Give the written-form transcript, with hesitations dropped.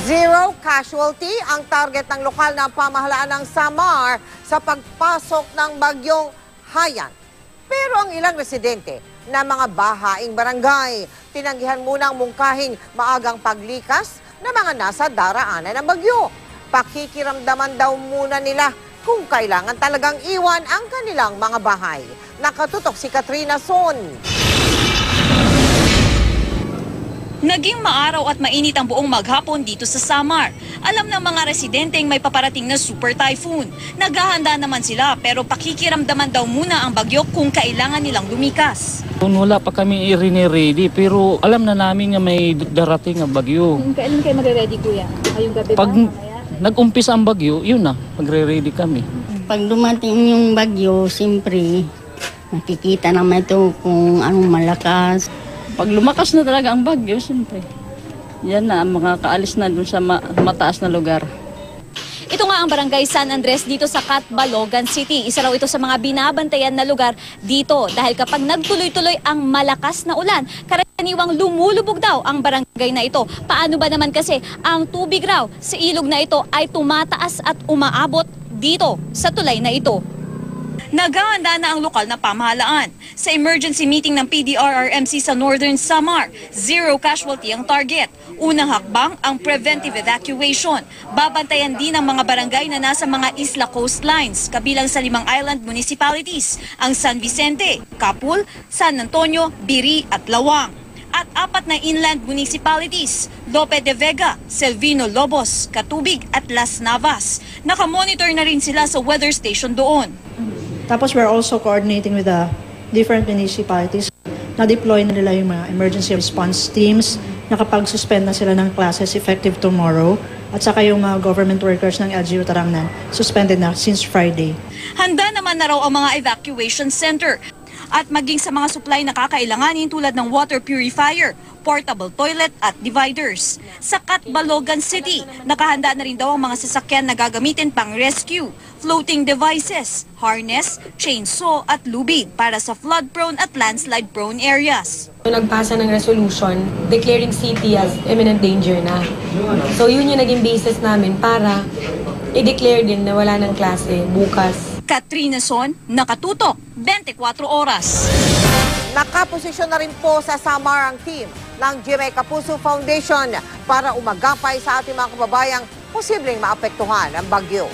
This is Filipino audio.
Zero casualty ang target ng lokal na pamahalaan ng Samar sa pagpasok ng bagyong Haiyan. Pero ang ilang residente na mga bahaing barangay, tinanggihan munang mungkahing maagang paglikas na mga nasa daraanan ng bagyo. Pakikiramdaman daw muna nila kung kailangan talagang iwan ang kanilang mga bahay. Nakatutok si Katrina Son. Naging maaraw at mainit ang buong maghapon dito sa Samar. Alam ng mga residenteng may paparating na super typhoon. Naghahanda naman sila pero pakikiramdaman daw muna ang bagyo kung kailangan nilang lumikas. Wala pa kami i-ready pero alam na namin na may darating na bagyo. Kailan kayo magre-ready, kuya? Ngayong gabi Pag ba? nag-umpisa ang bagyo, yun na, magre-ready kami. Pag dumating yung bagyo, siyempre, nakikita naman ito kung anong malakas. Pag lumakas na talaga ang bagyo, siyempre, yan na, makakaalis na dun sa mataas na lugar. Ito nga ang barangay San Andres dito sa Catbalogan City. Isa raw ito sa mga binabantayan na lugar dito dahil kapag nagtuloy-tuloy ang malakas na ulan, karaniwang lumulubog daw ang barangay na ito. Paano ba naman kasi ang tubig raw sa ilog na ito ay tumataas at umaabot dito sa tulay na ito. Naghahanda na ang lokal na pamahalaan. Sa emergency meeting ng PDRRMC sa Northern Samar, zero casualty ang target. Unang hakbang ang preventive evacuation. Babantayan din ang mga barangay na nasa mga isla coastlines, kabilang sa 5 island municipalities, ang San Vicente, Capul, San Antonio, Biri at Lawang. At 4 na inland municipalities, Lope de Vega, Selvino Lobos, Catubig at Las Navas. Nakamonitor na rin sila sa weather station doon. Tapos we're also coordinating with the different municipalities. Na-deploy na nila yung mga emergency response teams. Nakapag-suspend na sila ng classes effective tomorrow. At saka yung mga government workers ng LGU Tarangnan suspended na since Friday. Handa naman na raw ang mga evacuation center. At maging sa mga supply na kakailanganin tulad ng water purifier, portable toilet at dividers. Sa Catbalogan City, nakahanda na rin daw ang mga sasakyan na gagamitin pang rescue, floating devices, harness, chainsaw at lubid para sa flood-prone at landslide-prone areas. Nagpasa ng resolution declaring city as imminent danger na. So yun yung naging basis namin para i-declare din na wala ng klase bukas. Katrina Son, Nakatutok, 24 Oras. Nakaposisyon na rin po sa Samar ang team ng GMA Kapuso Foundation para umagapay sa ating mga kababayang posibleng maapektuhan ng bagyo.